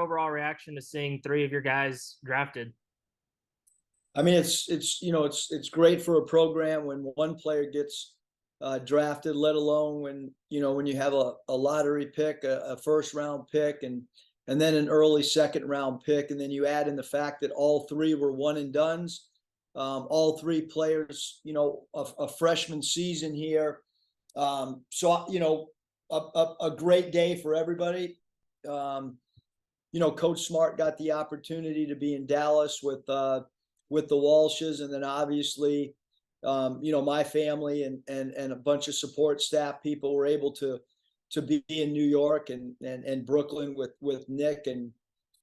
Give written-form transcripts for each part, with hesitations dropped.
overall reaction to seeing three of your guys drafted? I mean, it's great for a program when one player gets drafted, let alone when you have a lottery pick, a first round pick, and then an early second round pick, and then you add in the fact that all three were one and dones, all three players, a freshman season here. So a great day for everybody. Coach Smart got the opportunity to be in Dallas with the Walshes, and then obviously, my family and a bunch of support staff people were able to be in New York and Brooklyn with Nick and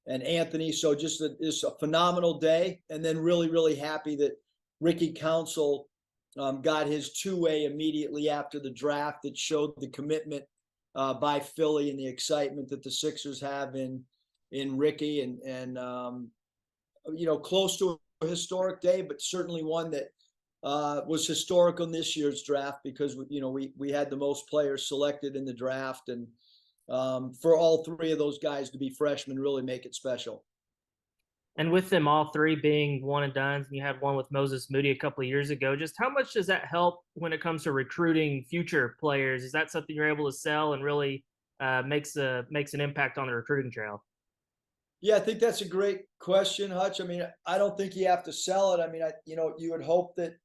Anthony. So just a phenomenal day, and then really, really happy that Ricky Council got his two-way immediately after the draft that showed the commitment by Philly and the excitement that the Sixers have in Ricky, and close to a historic day, but certainly one that was historic on this year's draft because we had the most players selected in the draft, and for all three of those guys to be freshmen really make it special. And with them all three being one and done, and you had one with Moses Moody a couple of years ago, just how much does that help when it comes to recruiting future players? Is that something you're able to sell and really makes an impact on the recruiting trail? Yeah, I think that's a great question, Hutch. I mean, I don't think you have to sell it. I mean, you would hope that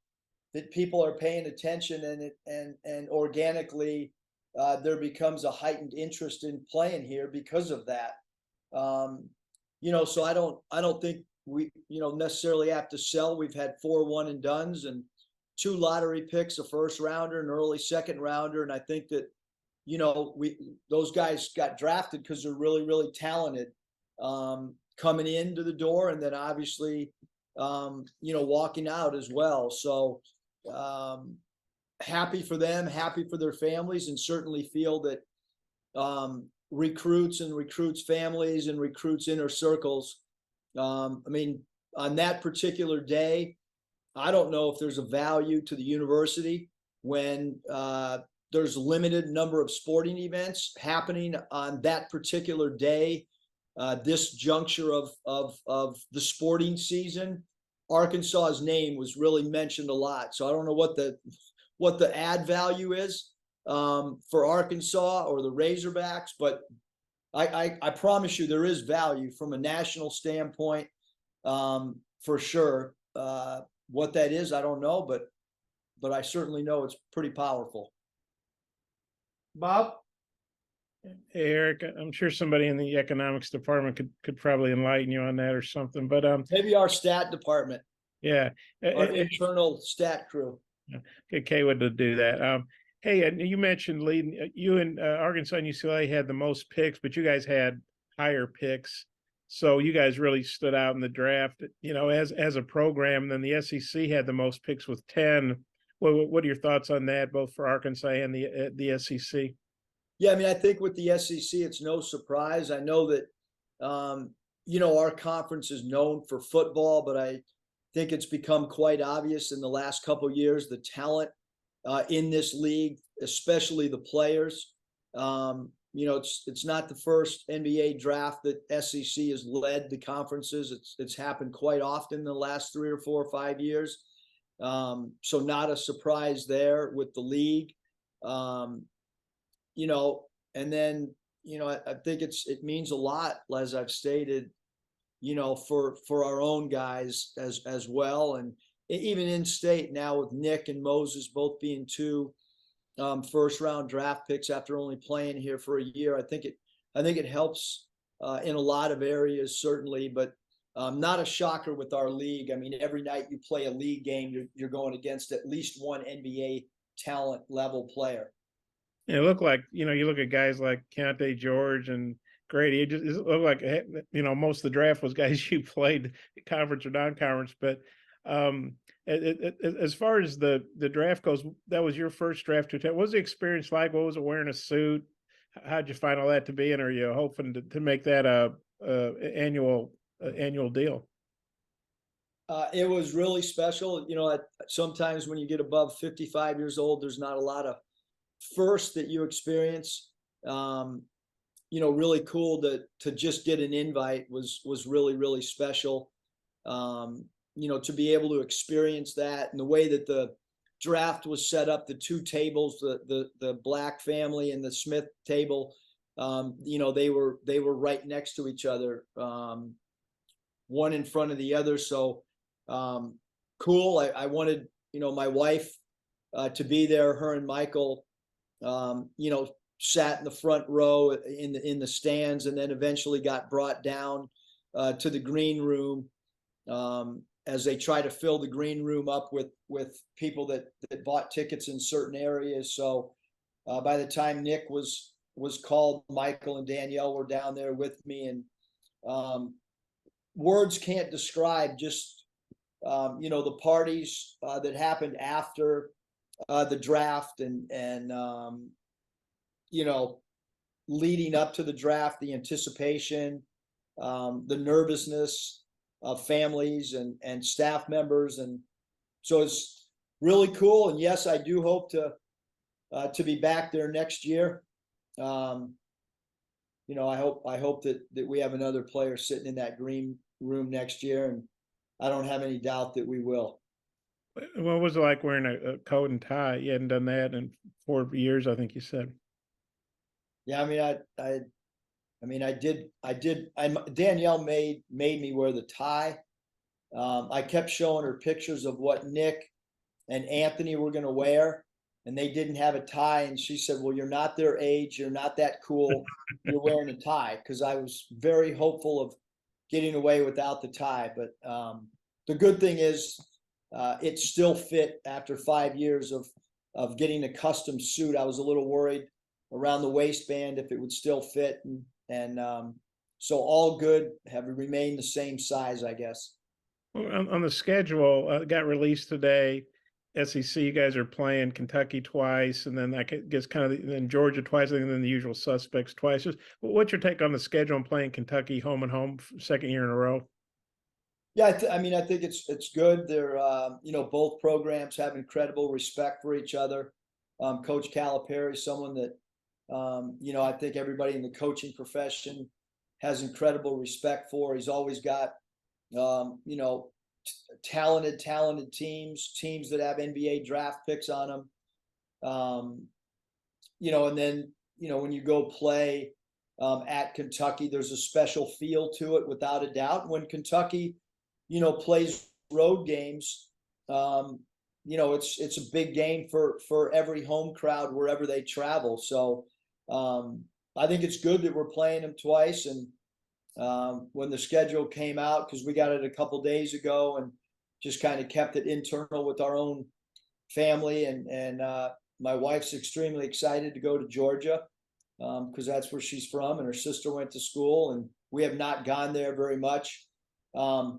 people are paying attention and organically there becomes a heightened interest in playing here because of that. So I don't think we necessarily have to sell. We've had 4 one and dones and 2 lottery picks, a first rounder, an early second rounder, and I think that those guys got drafted because they're really, really talented coming into the door, and then obviously walking out as well. So happy for them, happy for their families, and certainly feel that recruits families and recruits inner circles. I mean, on that particular day, I don't know if there's a value to the university when there's a limited number of sporting events happening on that particular day. This juncture of the sporting season, Arkansas's name was really mentioned a lot. So I don't know what the ad value is for Arkansas or the Razorbacks, but I promise you there is value from a national standpoint, for sure. What that is, I don't know, but I certainly know it's pretty powerful. Bob? Hey, Eric, I'm sure somebody in the economics department could probably enlighten you on that or something, but maybe our stat department. Yeah, our internal stat crew. Okay, Kay would do that. Hey, and you mentioned leading you and Arkansas and UCLA had the most picks, but you guys had higher picks, so you guys really stood out in the draft. As a program. Then the SEC had the most picks with 10. What are your thoughts on that, both for Arkansas and the SEC? Yeah, I mean, I think with the SEC, it's no surprise. I know that, our conference is known for football, but I think it's become quite obvious in the last couple of years, the talent in this league, especially the players. It's not the first NBA draft that SEC has led the conferences. It's happened quite often in the last 3 or 4 or 5 years. So not a surprise there with the league. And then, I think it means a lot, as I've stated, for our own guys as well. And even in state now with Nick and Moses both being 2 first round draft picks after only playing here for a year. I think it helps in a lot of areas, certainly, but not a shocker with our league. I mean, every night you play a league game, you're going against at least one NBA talent level player. It looked like, you look at guys like Keontae George and Grady. It looked like, most of the draft was guys you played conference or non-conference. But as far as the draft goes, that was your first draft to attend. What was the experience like? What was it wearing a suit? How'd you find all that to be? And are you hoping to make that a annual deal? It was really special. Sometimes when you get above 55 years old, there's not a lot of first that you experience. really cool to just get an invite was really, really special. To be able to experience that, and the way that the draft was set up, the two tables, the Black family and the Smith table, they were right next to each other, one in front of the other. So cool. I wanted, my wife to be there. Her and Michael, sat in the front row in the stands, and then eventually got brought down to the green room as they try to fill the green room up with people that bought tickets in certain areas. So by the time Nick was called, Michael and Danielle were down there with me, and words can't describe just the parties that happened after the draft, and leading up to the draft, the anticipation, the nervousness of families and staff members. And so it's really cool. And yes, I do hope to be back there next year. I hope that we have another player sitting in that green room next year, and I don't have any doubt that we will. What was it like wearing a coat and tie? You hadn't done that in 4 years, I think you said. Yeah, I did. Danielle made me wear the tie. I kept showing her pictures of what Nick and Anthony were going to wear, and they didn't have a tie. And she said, "Well, you're not their age. You're not that cool. You're wearing a tie." Because I was very hopeful of getting away without the tie. But the good thing is, it still fit after 5 years of getting a custom suit. I was a little worried around the waistband if it would still fit, and so all good, have remained the same size, I guess. Well, on the schedule, got released today. SEC, you guys are playing Kentucky twice, and then I guess kind of then Georgia twice, and then the usual suspects twice. Just what's your take on the schedule and playing Kentucky home and home second year in a row? Yeah, I think it's good. They're both programs have incredible respect for each other. Coach Calipari, someone that I think everybody in the coaching profession has incredible respect for. He's always got talented teams that have NBA draft picks on them. And then when you go play at Kentucky, there's a special feel to it, without a doubt. When Kentucky plays road games, it's a big game for every home crowd wherever they travel. So I think it's good that we're playing them twice. And when the schedule came out, because we got it a couple days ago, and just kind of kept it internal with our own family, and my wife's extremely excited to go to Georgia because that's where she's from, and her sister went to school, and we have not gone there very much. But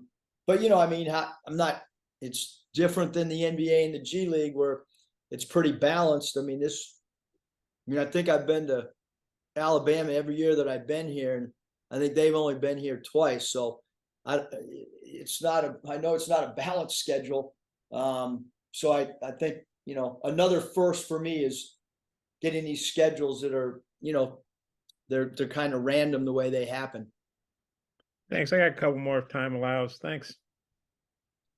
I'm not. It's different than the NBA and the G League, where it's pretty balanced. I think I've been to Alabama every year that I've been here, and I think they've only been here twice. So I know it's not a balanced schedule. So I think another first for me is getting these schedules that are they're kind of random the way they happen. Thanks. I got a couple more if time allows. Thanks.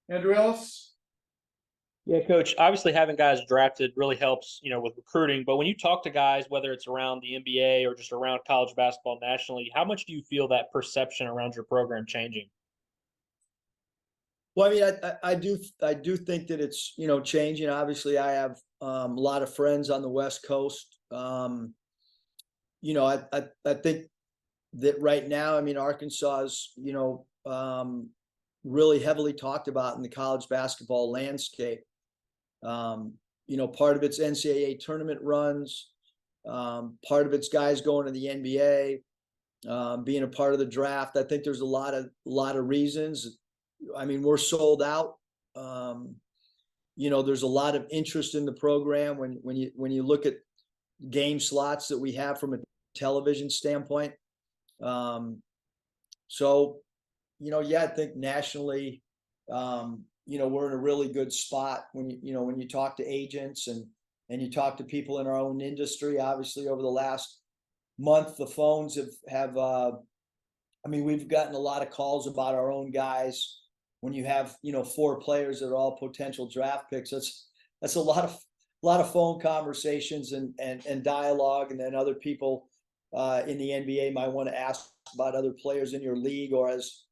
Andrew Ellis? Yeah, coach, obviously having guys drafted really helps, with recruiting. But when you talk to guys, whether it's around the NBA or just around college basketball nationally, how much do you feel that perception around your program changing? Well, I do think that it's, changing. Obviously, I have a lot of friends on the West Coast. I think that right now, Arkansas is, really heavily talked about in the college basketball landscape. Part of it's NCAA tournament runs, part of it's guys going to the NBA, being a part of the draft. I think there's a lot of reasons. We're sold out. There's a lot of interest in the program when you look at game slots that we have from a television standpoint. I think nationally, we're in a really good spot when you talk to agents and you talk to people in our own industry. Obviously, over the last month, the phones have I mean, we've gotten a lot of calls about our own guys. When you have, 4 players that are all potential draft picks, that's a lot of phone conversations and dialogue, and then other people in the NBA might want to ask about other players in your league, or as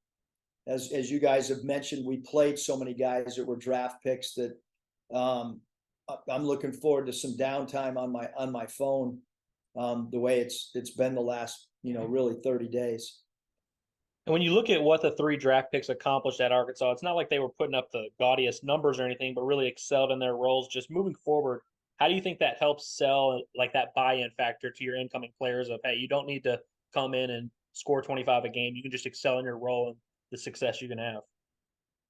you guys have mentioned, we played so many guys that were draft picks that I'm looking forward to some downtime on my phone, the way it's been the last really 30 days. And when you look at what the 3 draft picks accomplished at Arkansas, it's not like they were putting up the gaudiest numbers or anything, but really excelled in their roles. Just moving forward, how do you think that helps sell like that buy-in factor to your incoming players of, hey, you don't need to come in and score 25 a game. You can just excel in your role and the success you can have.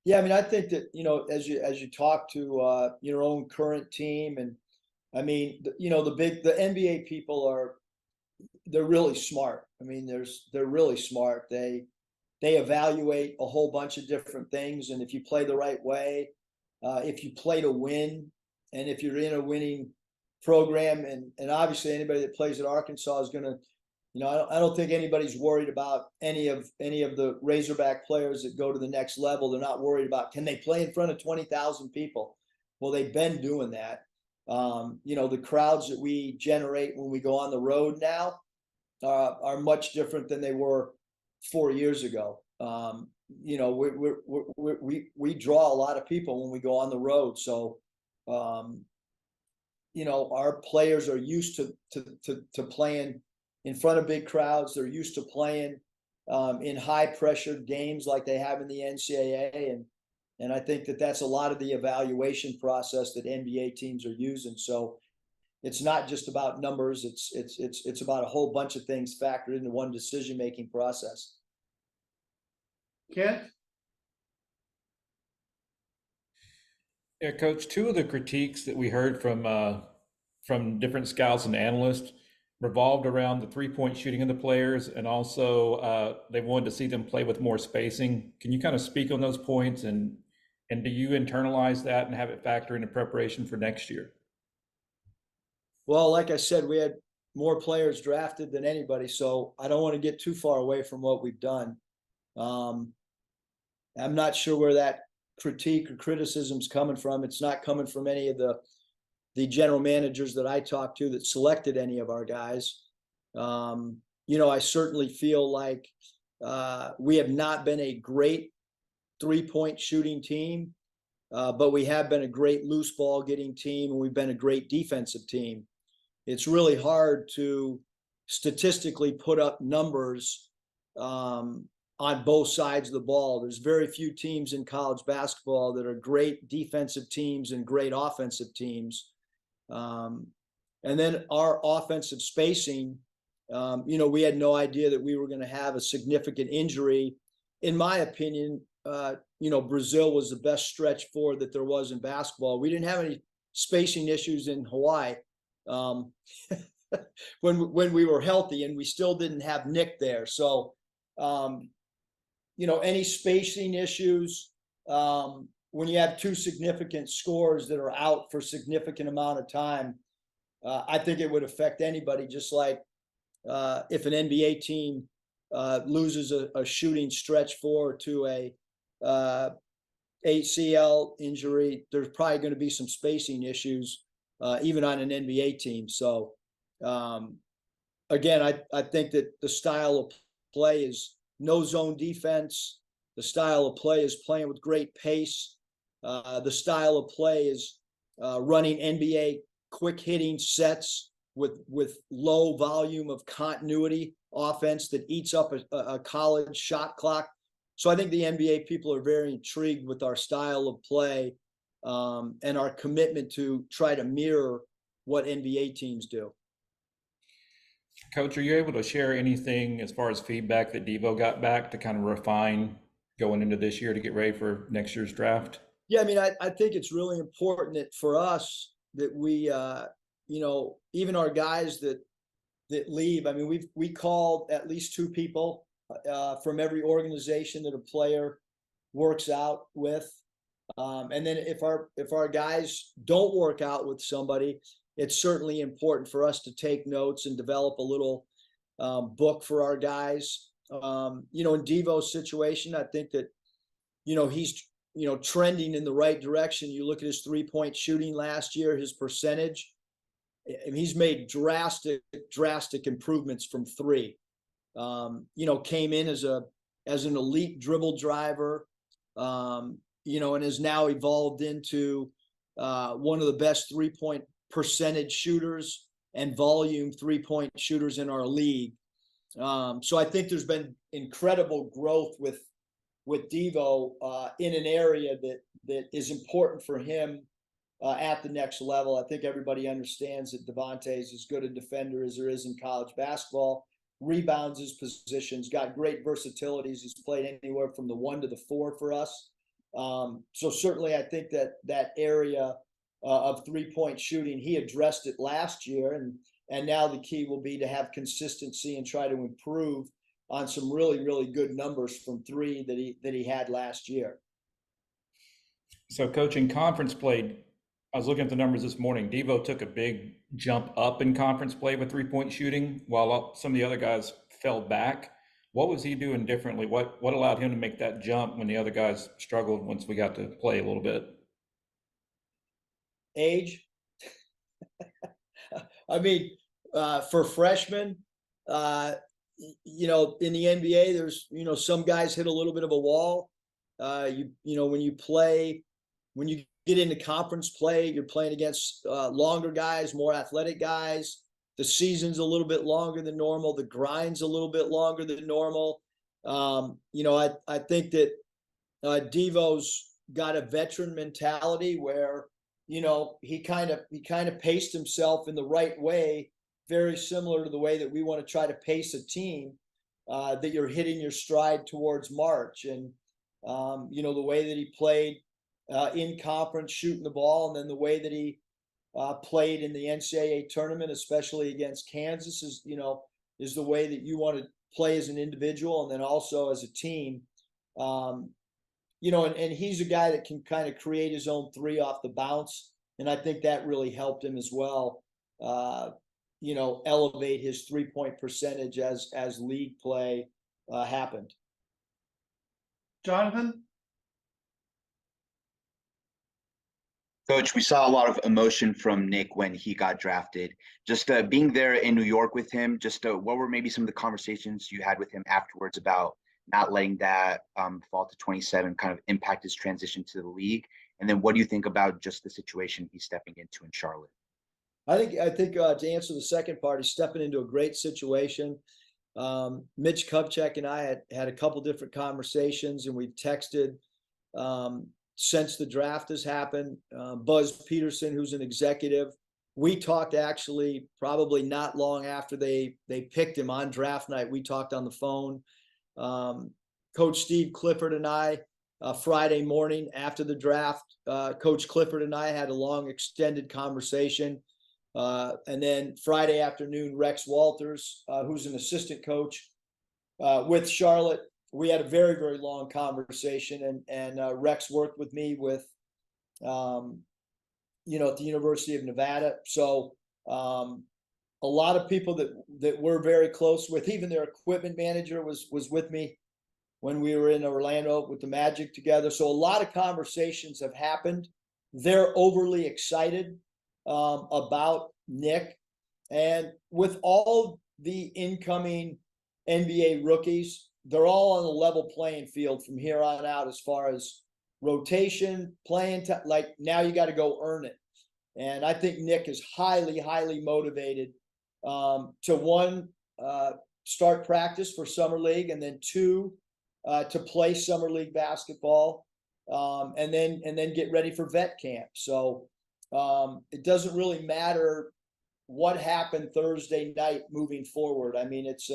Yeah, I mean, I think that as you talk to your own current team, and I mean, the NBA people they're really smart. I mean, they're really smart. They evaluate a whole bunch of different things, and if you play the right way, if you play to win, and if you're in a winning program, and obviously anybody that plays at Arkansas is going to, I don't think anybody's worried about any of the Razorback players that go to the next level. They're not worried about, can they play in front of 20,000 people? Well, they've been doing that. The crowds that we generate when we go on the road now are much different than they were 4 years ago. We draw a lot of people when we go on the road. So, our players are used to playing in front of big crowds. They're used to playing in high pressured games like they have in the NCAA. And I think that that's a lot of the evaluation process that NBA teams are using. So it's not just about numbers. It's about a whole bunch of things factored into one decision-making process. Kent? Yeah, Coach, 2 of the critiques that we heard from different scouts and analysts revolved around the 3-point shooting of the players, and also they wanted to see them play with more spacing. Can you kind of speak on those points, and do you internalize that and have it factor into preparation for next year? Well, like I said, we had more players drafted than anybody, so I don't want to get too far away from what we've done. I'm not sure where that critique or criticism's coming from. It's not coming from any of the general managers that I talked to that selected any of our guys. I certainly feel like we have not been a great 3-point shooting team, but we have been a great loose ball getting team, and we've been a great defensive team. It's really hard to statistically put up numbers on both sides of the ball. There's very few teams in college basketball that are great defensive teams and great offensive teams. And then our offensive spacing, we had no idea that we were going to have a significant injury. In my opinion, Brazil was the best stretch forward that there was in basketball. We didn't have any spacing issues in Hawaii when we were healthy, and we still didn't have Nick there. So, any spacing issues, when you have 2 significant scores that are out for significant amount of time, I think it would affect anybody, just like if an NBA team loses a shooting stretch 4 to a ACL injury, there's probably going to be some spacing issues, even on an NBA team. So, again, I think that the style of play is no zone defense. The style of play is playing with great pace. The style of play is running NBA quick hitting sets with low volume of continuity offense that eats up a college shot clock. So I think the NBA people are very intrigued with our style of play, and our commitment to try to mirror what NBA teams do. Coach, are you able to share anything as far as feedback that Devo got back to kind of refine going into this year to get ready for next year's draft? Yeah, I mean, I think it's really important that for us that we, even our guys that leave. I mean, we called at least 2 people from every organization that a player works out with, and then if our guys don't work out with somebody, it's certainly important for us to take notes and develop a little book for our guys. You know, in Devo's situation, I think that, you know, he's, you know, trending in the right direction. You look at his 3-point shooting last year, his percentage, and he's made drastic improvements from three. You know, came in as an elite dribble driver, you know, and has now evolved into one of the best 3-point percentage shooters and volume 3-point shooters in our league. So I think there's been incredible growth with Devo in an area that is important for him at the next level. I think everybody understands that Devontae is as good a defender as there is in college basketball. Rebounds his positions, got great versatilities. He's played anywhere from the 1 to the 4 for us. So certainly I think that area of 3-point shooting, he addressed it last year, and now the key will be to have consistency and try to improve on some really good numbers from three that he had last year. So, Coach, in conference play, I was looking at the numbers this morning. Devo took a big jump up in conference play with 3-point shooting, while some of the other guys fell back. What was he doing differently? What allowed him to make that jump when the other guys struggled once we got to play a little bit? Age. I mean, for freshmen, you know, in the NBA, there's, you know, some guys hit a little bit of a wall. You know, when you get into conference play, you're playing against longer guys, more athletic guys. The season's a little bit longer than normal. The grind's a little bit longer than normal. You know, I think that Devo's got a veteran mentality where, you know, he kind of paced himself in the right way, very similar to the way that we want to try to pace a team, that you're hitting your stride towards March. And, you know, the way that he played in conference, shooting the ball, and then the way that he played in the NCAA tournament, especially against Kansas, is, you know, is the way that you want to play as an individual and then also as a team. You know, and he's a guy that can kind of create his own three off the bounce. And I think that really helped him as well, you know, elevate his 3-point percentage as league play happened. Jonathan? Coach, we saw a lot of emotion from Nick when he got drafted. Just being there in New York with him, just what were maybe some of the conversations you had with him afterwards about not letting that fall to 27 kind of impact his transition to the league? And then what do you think about just the situation he's stepping into in Charlotte? I think to answer the second part, he's stepping into a great situation. Mitch Kupchak and I had a couple different conversations, and we've texted since the draft has happened. Buzz Peterson, who's an executive, we talked actually probably not long after they picked him on draft night. We talked on the phone. Coach Steve Clifford and I, Friday morning after the draft, Coach Clifford and I had a long extended conversation. And then Friday afternoon, Rex Walters, who's an assistant coach with Charlotte, we had a very long conversation, and Rex worked with me with, you know, at the University of Nevada. So a lot of people that we're very close with, even their equipment manager was with me when we were in Orlando with the Magic together. So a lot of conversations have happened. They're overly excited about Nick, and with all the incoming NBA rookies, they're all on a level playing field from here on out as far as rotation, playing time. Like, now you got to go earn it. And I think Nick is highly motivated to one, start practice for Summer League, and then two, to play Summer League basketball, and then get ready for vet camp. So it doesn't really matter what happened Thursday night moving forward. I mean, it's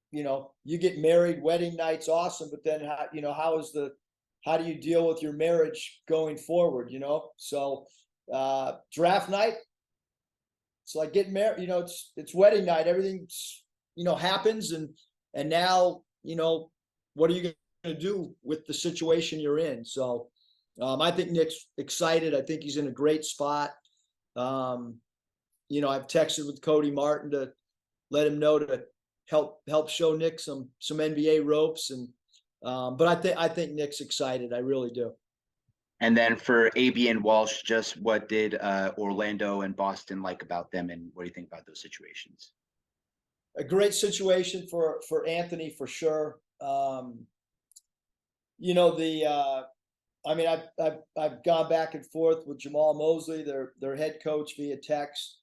you know, you get married, wedding night's awesome, but then how do you deal with your marriage going forward, you know? So draft night, it's like getting married, you know, it's wedding night, everything's, you know, happens, and now, you know, what are you going to do with the situation you're in? So I think Nick's excited. I think he's in a great spot. You know, I've texted with Cody Martin let him know to help show Nick some NBA ropes. And but I think Nick's excited. I really do. And then for AB and Walsh, just what did Orlando and Boston like about them, and what do you think about those situations? A great situation for Anthony for sure. You know, I mean, I've gone back and forth with Jamal Mosley, their head coach, via text.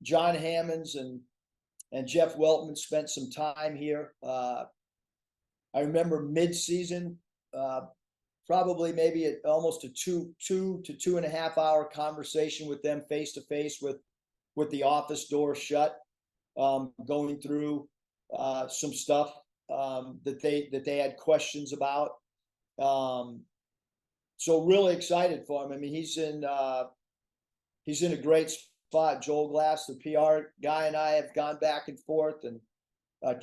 John Hammonds and Jeff Weltman spent some time here. I remember mid-season, probably maybe almost a two to 2.5 hour conversation with them face to face with the office door shut, going through some stuff that they had questions about. So really excited for him. I mean, he's in a great spot. Joel Glass, the PR guy, and I have gone back and forth, and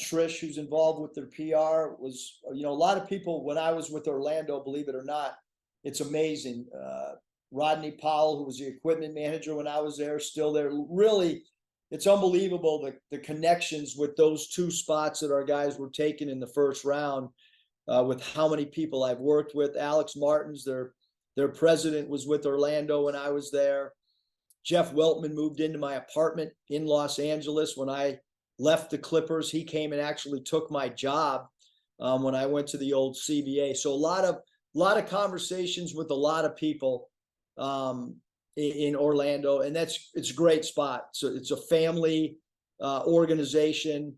Trish, who's involved with their PR, was, you know, a lot of people when I was with Orlando, believe it or not, it's amazing. Rodney Powell, who was the equipment manager when I was there, still there. Really, it's unbelievable the connections with those two spots that our guys were taken in the first round, with how many people I've worked with. Alex Martins, their president, was with Orlando when I was there. Jeff Weltman moved into my apartment in Los Angeles when I left the Clippers. He came and actually took my job when I went to the old CBA. So a lot of conversations with a lot of people in Orlando, and it's a great spot. So it's a family organization.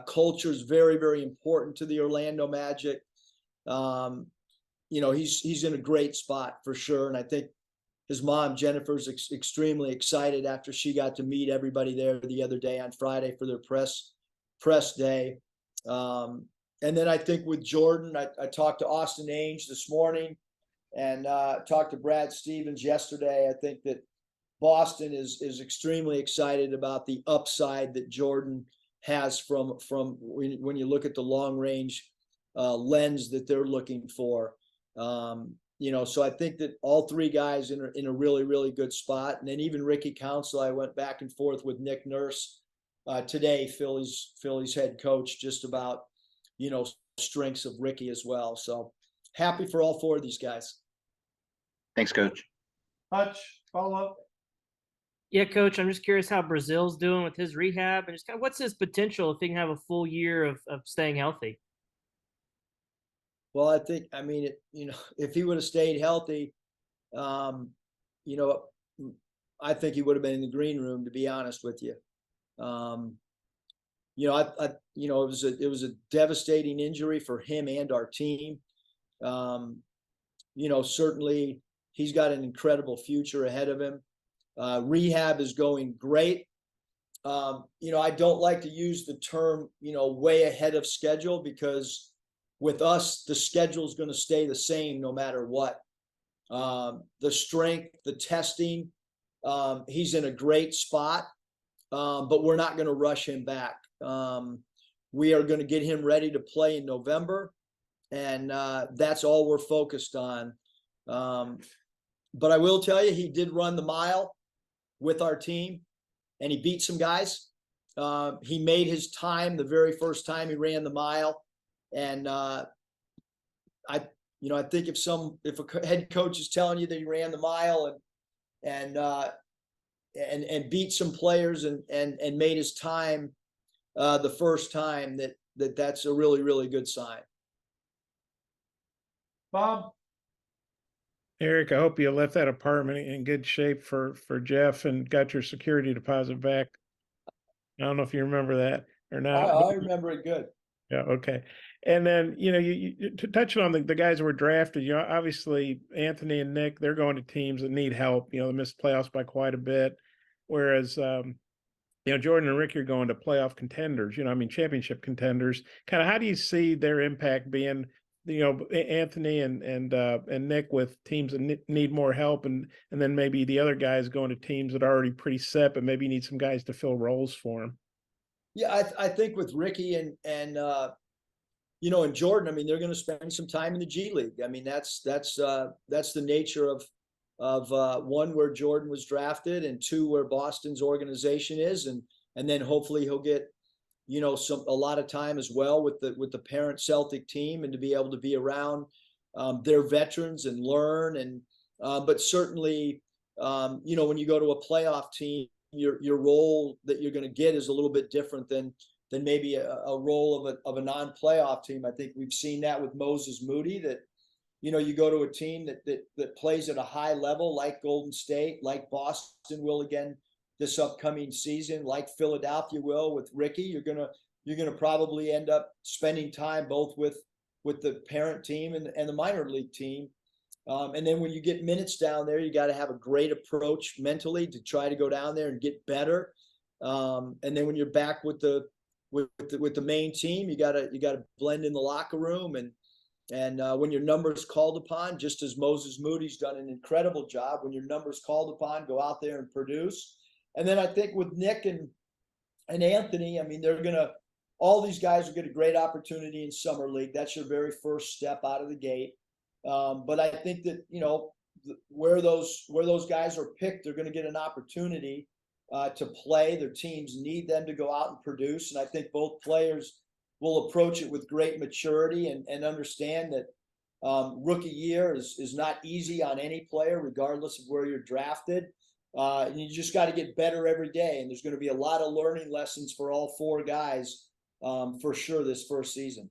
Culture is very, very important to the Orlando Magic. You know, he's in a great spot for sure, and I think his mom Jennifer's extremely excited after she got to meet everybody there the other day on Friday for their press day. And then I think with Jordan, I talked to Austin Ainge this morning, and talked to Brad Stevens yesterday. I think that Boston is extremely excited about the upside that Jordan has from when you look at the long range lens that they're looking for. You know, so I think that all three guys in a really, really good spot. And then even Ricky Council, I went back and forth with Nick Nurse today, Philly's head coach, just about, you know, strengths of Ricky as well. So happy for all four of these guys. Thanks, Coach. Hutch, follow up. Yeah, Coach, I'm just curious how Brazil's doing with his rehab, and just kind of what's his potential if he can have a full year of staying healthy. Well, I mean, you know, if he would have stayed healthy, you know, I think he would have been in the green room, to be honest with you. You know, you know, it was a devastating injury for him and our team. You know, certainly he's got an incredible future ahead of him. Rehab is going great. You know, I don't like to use the term, you know, way ahead of schedule, because with us, the schedule is going to stay the same no matter what. The strength, the testing, he's in a great spot, but we're not going to rush him back. We are going to get him ready to play in November, and that's all we're focused on. But I will tell you, he did run the mile with our team, and he beat some guys. He made his time the very first time he ran the mile. And I think if a head coach is telling you that he ran the mile and beat some players and made his time the first time, that's a really, really good sign. Bob? Eric, I hope you left that apartment in good shape for Jeff and got your security deposit back. I don't know if you remember that or not. I remember it good. Yeah, okay. And then, you know, you touching on the guys who were drafted, you know, obviously Anthony and Nick, they're going to teams that need help. You know, they missed playoffs by quite a bit. Whereas, you know, Jordan and Ricky are going to playoff contenders, you know, I mean, championship contenders. Kind of how do you see their impact being, you know, Anthony and Nick with teams that need more help, and then maybe the other guys going to teams that are already pretty set, but maybe need some guys to fill roles for them? Yeah, I think with Ricky and you know, and Jordan, I mean, they're going to spend some time in the G League. I mean, that's the nature of one, where Jordan was drafted, and two, where Boston's organization is. And and then hopefully he'll get, a lot of time as well with the parent Celtic team, and to be able to be around their veterans and learn. And but certainly, when you go to a playoff team, your role that you're going to get is a little bit different than maybe a role of a non-playoff team. I think we've seen that with Moses Moody, that you go to a team that plays at a high level, like Golden State, like Boston will again this upcoming season, like Philadelphia will with Ricky. You're gonna probably end up spending time both with the parent team and the minor league team. And then when you get minutes down there, you got to have a great approach mentally to try to go down there and get better. And then when you're back with the main team, you gotta blend in the locker room, and when your number's called upon, just as Moses Moody's done an incredible job, when your number's called upon, go out there and produce. And then I think with Nick and Anthony, I mean, all these guys will get a great opportunity in summer league. That's your very first step out of the gate. But I think that, where those guys are picked, they're going to get an opportunity to play. Their teams need them to go out and produce. And I think both players will approach it with great maturity and understand that rookie year is not easy on any player, regardless of where you're drafted. And you just got to get better every day. And there's going to be a lot of learning lessons for all four guys for sure this first season.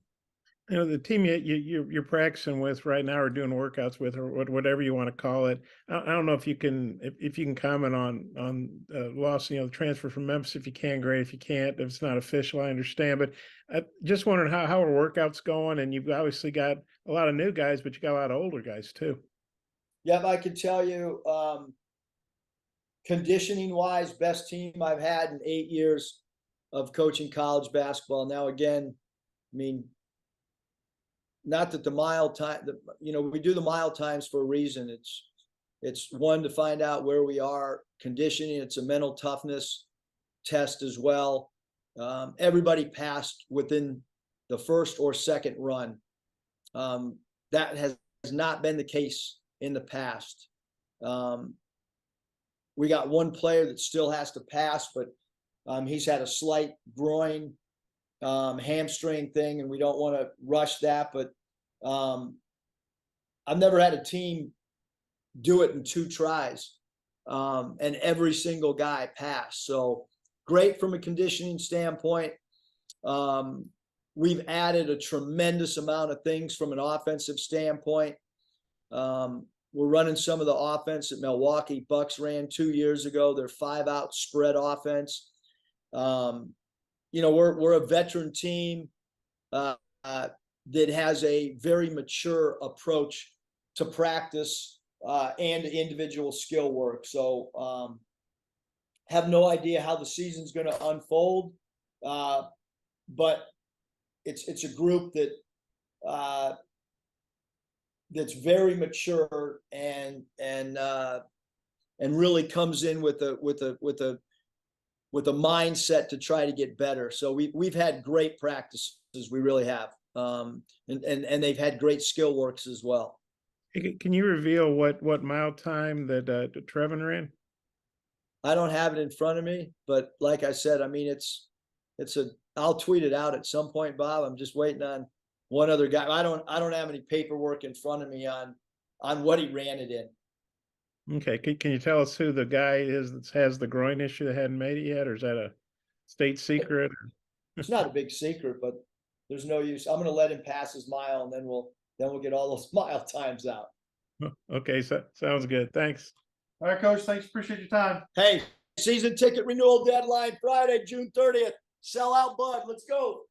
The team you're practicing with right now, or doing workouts with, or whatever you want to call it. I don't know if you can comment on loss, the transfer from Memphis. If you can, great. If you can't, if it's not official, I understand. But I just wondering how are workouts going? And you've obviously got a lot of new guys, but you got a lot of older guys too. Yeah, I can tell you, conditioning wise, best team I've had in 8 years of coaching college basketball. Now, again, I mean, not that the mile time, we do the mile times for a reason. It's one, to find out where we are. Conditioning, it's a mental toughness test as well. Everybody passed within the first or second run. That has not been the case in the past. We got one player that still has to pass, but he's had a slight groin hamstring thing, and we don't want to rush that. But I've never had a team do it in 2 tries, and every single guy passed. So great from a conditioning standpoint. We've added a tremendous amount of things from an offensive standpoint. We're running some of the offense that Milwaukee Bucks ran 2 years ago. Their 5-out spread offense. We're a veteran team that has a very mature approach to practice and individual skill work. So have no idea how the season's going to unfold, but it's a group that that's very mature and really comes in with a mindset to try to get better. So we've had great practices, we really have, and they've had great skill works as well. Can you reveal what mile time that Trevin ran? I don't have it in front of me, but like I said, I mean, I'll tweet it out at some point, Bob. I'm just waiting on one other guy. I don't have any paperwork in front of me on what he ran it in. Okay. Can you tell us who the guy is that has the groin issue that hadn't made it yet, or is that a state secret? It's not a big secret, but there's no use. I'm going to let him pass his mile, and then we'll get all those mile times out. Okay. So sounds good. Thanks. All right, Coach. Thanks. Appreciate your time. Hey, season ticket renewal deadline Friday, June 30th. Sell out, bud. Let's go.